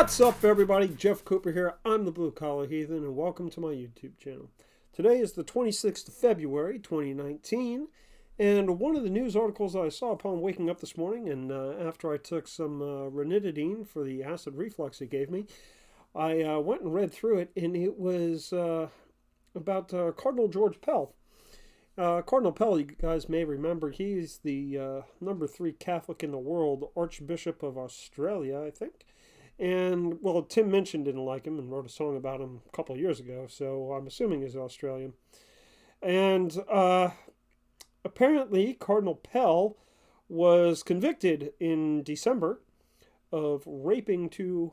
What's up, everybody? Jeff Cooper here. I'm the Blue Collar Heathen, and welcome to my YouTube channel. Today is the 26th of February, 2019, and one of the news articles I saw upon waking up this morning, and after I took some ranitidine for the acid reflux it gave me, I went and read through it, and it was about Cardinal George Pell. Cardinal Pell, you guys may remember, he's the number 3 Catholic in the world, Archbishop of Australia, I think. And, well, Tim Minchin didn't like him and wrote a song about him a couple of years ago, so I'm assuming he's Australian. And apparently Cardinal Pell was convicted in December of raping two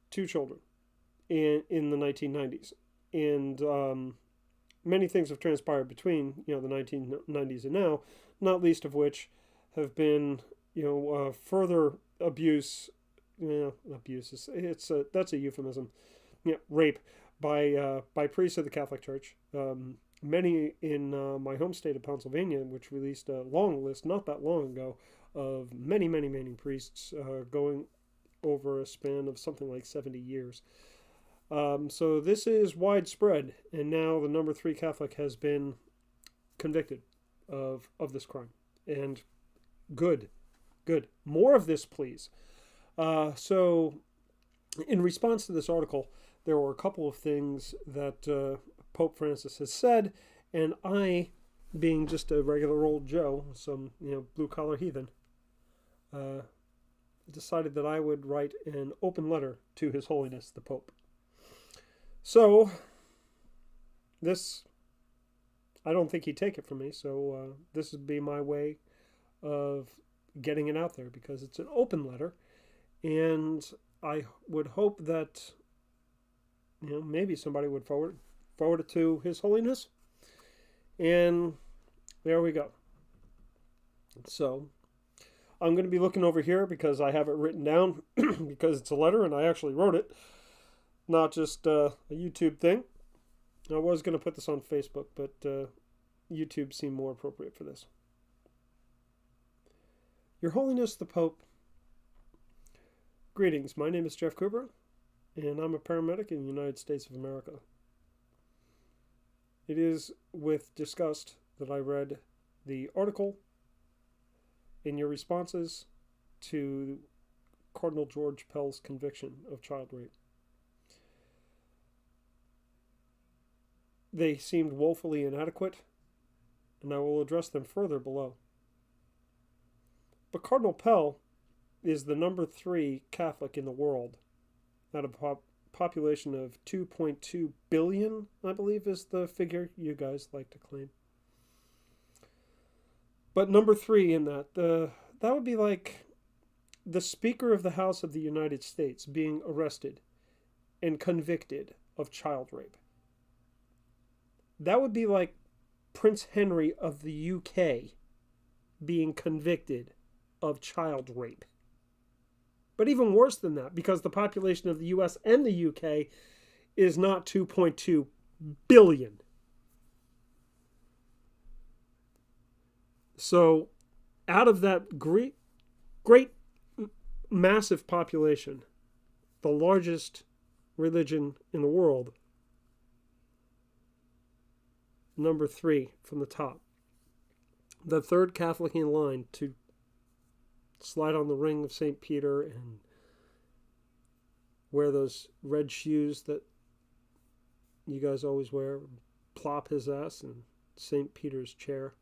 children in the 1990s. And many things have transpired between, the 1990s and now, not least of which have been, further abuse. Abuse that's a euphemism. Rape by priests of the Catholic Church. Many in my home state of Pennsylvania, which released a long list not that long ago of many priests going over a span of something like 70 years. So this is widespread, and now the number 3 Catholic has been convicted of this crime. And good. More of this, please. So in response to this article, there were a couple of things that Pope Francis has said, and I, being just a regular old Joe, some blue-collar heathen, decided that I would write an open letter to His Holiness the Pope. So this, I don't think he'd take it from me, so this would be my way of getting it out there, because it's an open letter. And I would hope that, maybe somebody would forward it to His Holiness. And there we go. So I'm going to be looking over here because I have it written down because it's a letter and I actually wrote it, not just a YouTube thing. I was going to put this on Facebook, but YouTube seemed more appropriate for this. Your Holiness the Pope. Greetings, my name is Jeff Cooper, and I'm a paramedic in the United States of America. It is with disgust that I read the article in your responses to Cardinal George Pell's conviction of child rape. They seemed woefully inadequate, and I will address them further below. But Cardinal Pell is the number 3 Catholic in the world, out of a population of 2.2 billion, I believe is the figure you guys like to claim. But number 3 in that would be like the Speaker of the House of the United States being arrested and convicted of child rape. That would be like Prince Henry of the UK being convicted of child rape. But even worse than that, because the population of the US and the UK is not 2.2 billion. So out of that great massive population, the largest religion in the world, number 3 from the top, the 3rd Catholic in line to slide on the ring of St. Peter and wear those red shoes that you guys always wear, plop his ass in St. Peter's chair.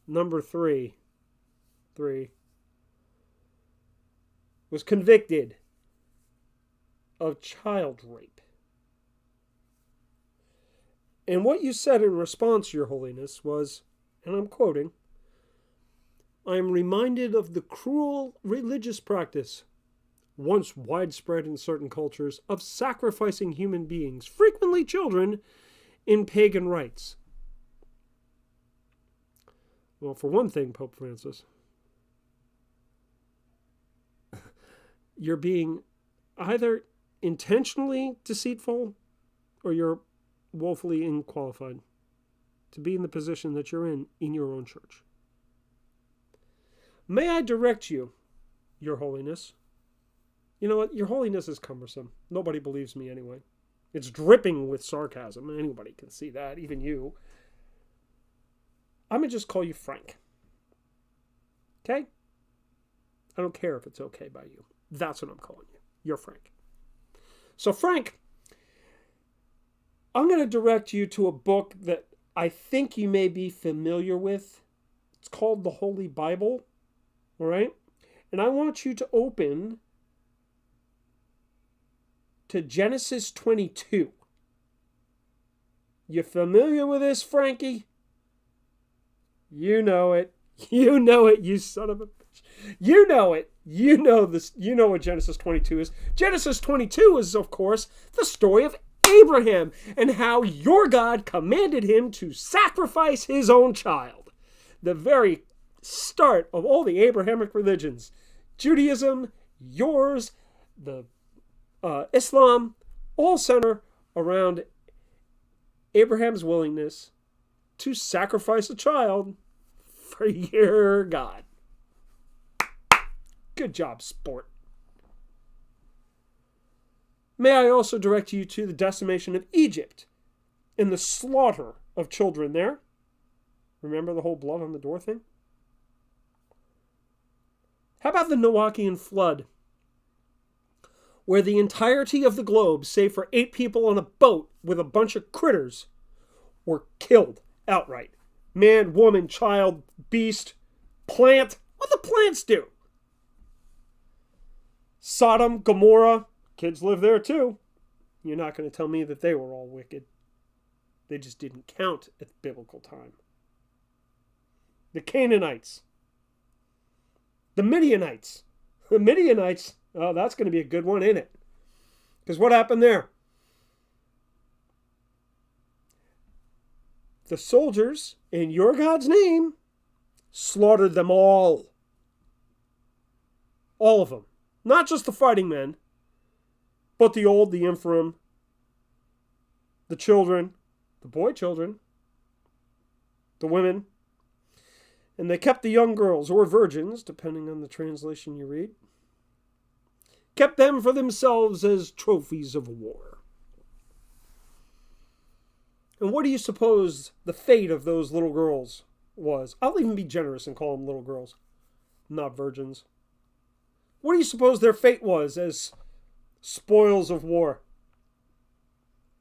Number 3 was convicted of child rape. And what you said in response, Your Holiness, was, and I'm quoting, I am reminded of the cruel religious practice, once widespread in certain cultures, of sacrificing human beings, frequently children, in pagan rites. Well, for one thing, Pope Francis, you're being either intentionally deceitful or you're woefully unqualified to be in the position that you're in your own church. May I direct you, Your Holiness, You know what? Your holiness is cumbersome. Nobody believes me anyway. It's dripping with sarcasm. Anybody can see that, even you. I'm going to just call you Frank. Okay? I don't care if it's okay by you. That's what I'm calling you. You're Frank. So, Frank, I'm going to direct you to a book that I think you may be familiar with. It's called the Holy Bible. All right? And I want you to open to Genesis 22. You familiar with this, Frankie? You know it. You know it, you son of a bitch. You know it. You know this. You know what Genesis 22 is. Genesis 22 is, of course, the story of Abraham and how your God commanded him to sacrifice his own child. The very start of all the Abrahamic religions. Judaism, yours, the Islam, all center around Abraham's willingness to sacrifice a child for your God. Good job, sport. May I also direct you to the decimation of Egypt and the slaughter of children there. Remember the whole blood on the door thing? How about the Noachian flood, where the entirety of the globe, save for 8 people on a boat with a bunch of critters, were killed outright? Man, woman, child, beast, plant. What the plants do? Sodom, Gomorrah, kids live there too. You're not going to tell me that they were all wicked. They just didn't count at the biblical time. The Canaanites. The Midianites. The Midianites, oh, that's going to be a good one, ain't it? Because what happened there? The soldiers, in your God's name, slaughtered them all. All of them. Not just the fighting men, but the old, the infirm, the children, the boy children, the women. And they kept the young girls, or virgins, depending on the translation you read, kept them for themselves as trophies of war. And what do you suppose the fate of those little girls was? I'll even be generous and call them little girls, not virgins. What do you suppose their fate was as spoils of war?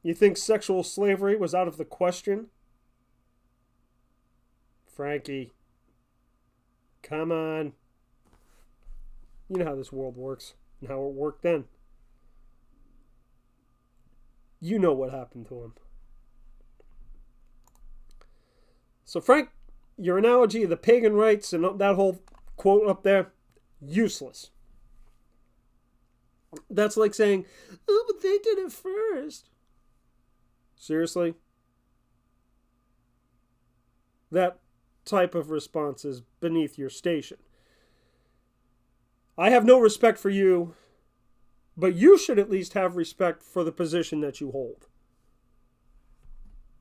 You think sexual slavery was out of the question? Frankie, come on. You know how this world works and how it worked then. You know what happened to him. So, Frank, your analogy of the pagan rites and that whole quote up there, useless. That's like saying, oh, but they did it first. Seriously? That type of response is beneath your station. I have no respect for you, but you should at least have respect for the position that you hold.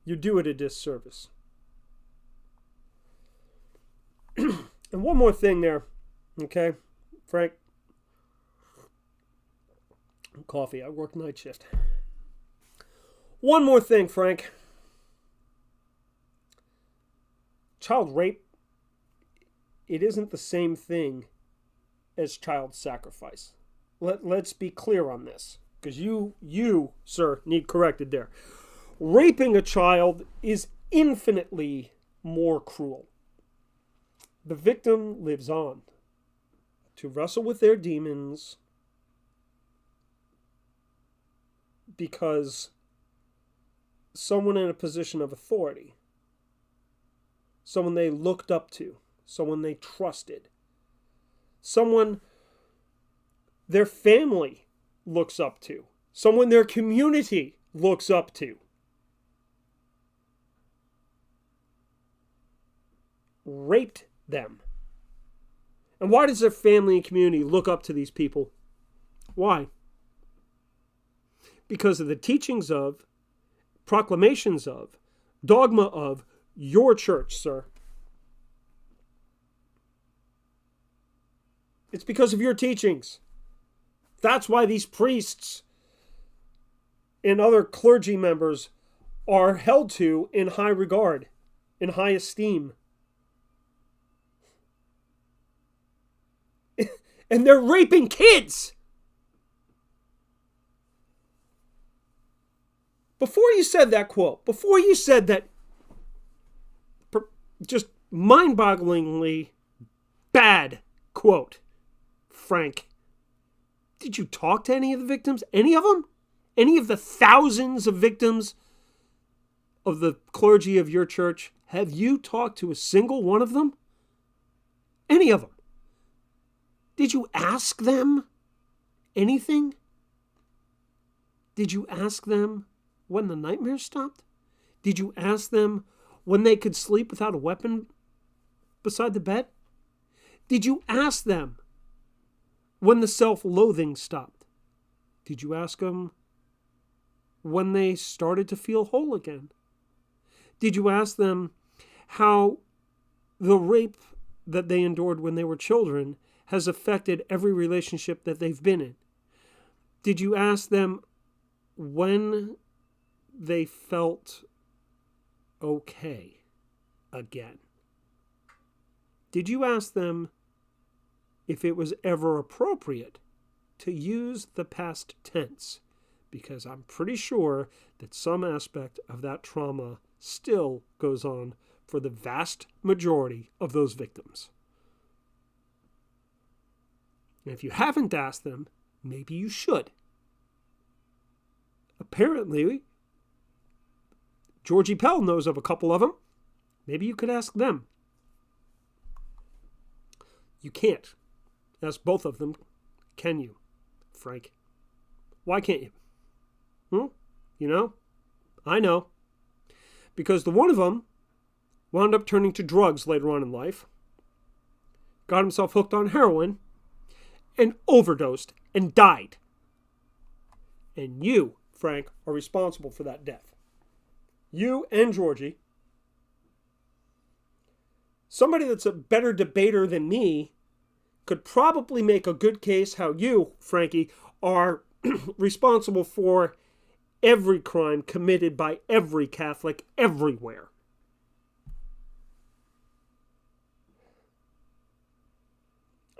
You do it a disservice. And one more thing there, okay, Frank? Coffee, I work night shift. One more thing, Frank. Child rape, it isn't the same thing as child sacrifice. Let's be clear on this, because you, sir, need corrected there. Raping a child is infinitely more cruel. The victim lives on to wrestle with their demons because someone in a position of authority, someone they looked up to, someone they trusted, someone their family looks up to, someone their community looks up to, raped them. And why does their family and community look up to these people? Why? Because of the teachings of, proclamations of, dogma of your church, sir. It's because of your teachings. That's why these priests and other clergy members are held to in high regard, in high esteem. And they're raping kids. Before you said that quote, before you said that just mind-bogglingly bad quote, Frank, did you talk to any of the victims? Any of them? Any of the thousands of victims of the clergy of your church? Have you talked to a single one of them? Any of them? Did you ask them anything? Did you ask them when the nightmares stopped? Did you ask them when they could sleep without a weapon beside the bed? Did you ask them when the self-loathing stopped? Did you ask them when they started to feel whole again? Did you ask them how the rape that they endured when they were children has affected every relationship that they've been in? Did you ask them when they felt okay again? Did you ask them if it was ever appropriate to use the past tense? Because I'm pretty sure that some aspect of that trauma still goes on for the vast majority of those victims. And if you haven't asked them, maybe you should. Apparently, Georgie Pell knows of a couple of them. Maybe you could ask them. You can't ask both of them, can you, Frank? Why can't you? You know? I know. Because the one of them wound up turning to drugs later on in life, got himself hooked on heroin, and overdosed and died. And you, Frank, are responsible for that death. You and Georgie. Somebody that's a better debater than me could probably make a good case how you, Frankie, are responsible for every crime committed by every Catholic everywhere.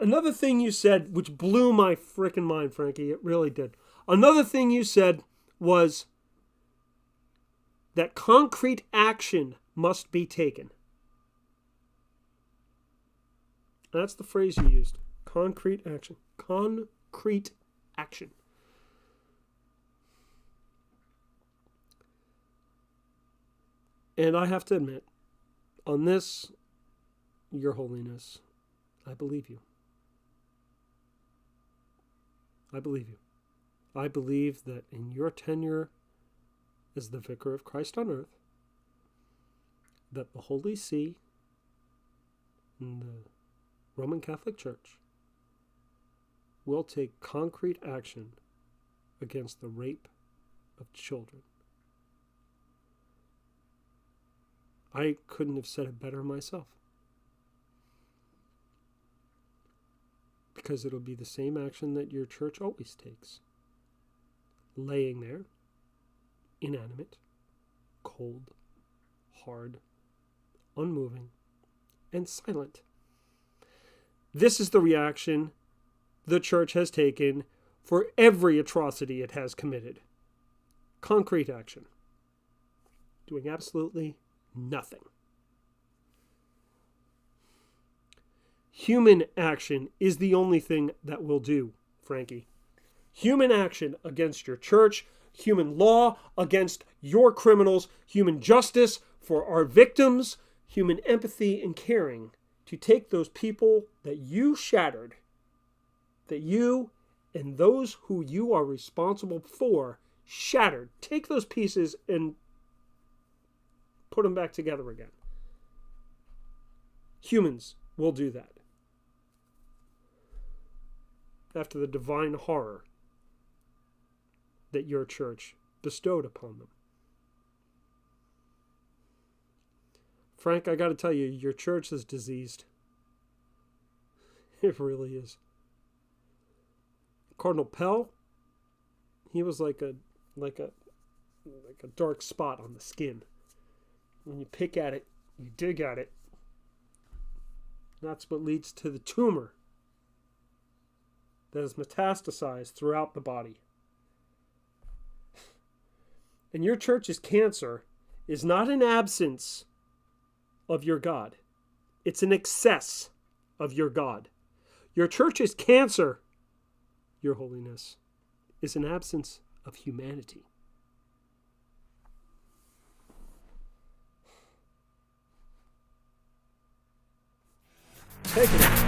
Another thing you said, which blew my frickin' mind, Frankie, it really did. Another thing you said was that concrete action must be taken. That's the phrase you used. Concrete action. Concrete action. And I have to admit, on this, Your Holiness, I believe you. I believe you. I believe that in your tenure as the Vicar of Christ on earth, that the Holy See and the Roman Catholic Church will take concrete action against the rape of children. I couldn't have said it better myself. Because it'll be the same action that your church always takes. Laying there, inanimate, cold, hard, unmoving, and silent. This is the reaction the church has taken for every atrocity it has committed. Concrete action. Doing absolutely nothing. Human action is the only thing that will do, Frankie. Human action against your church, human law against your criminals, human justice for our victims, human empathy and caring to take those people that you shattered, that you and those who you are responsible for shattered. Take those pieces and put them back together again. Humans will do that. After the divine horror that your church bestowed upon them. Frank, I got to tell you, your church is diseased. It really is. Cardinal Pell, he was like a dark spot on the skin. When you pick at it, you dig at it. That's what leads to the tumor that is metastasized throughout the body. And your church's cancer is not an absence of your God. It's an excess of your God. Your church's cancer, Your Holiness, is an absence of humanity. Take it.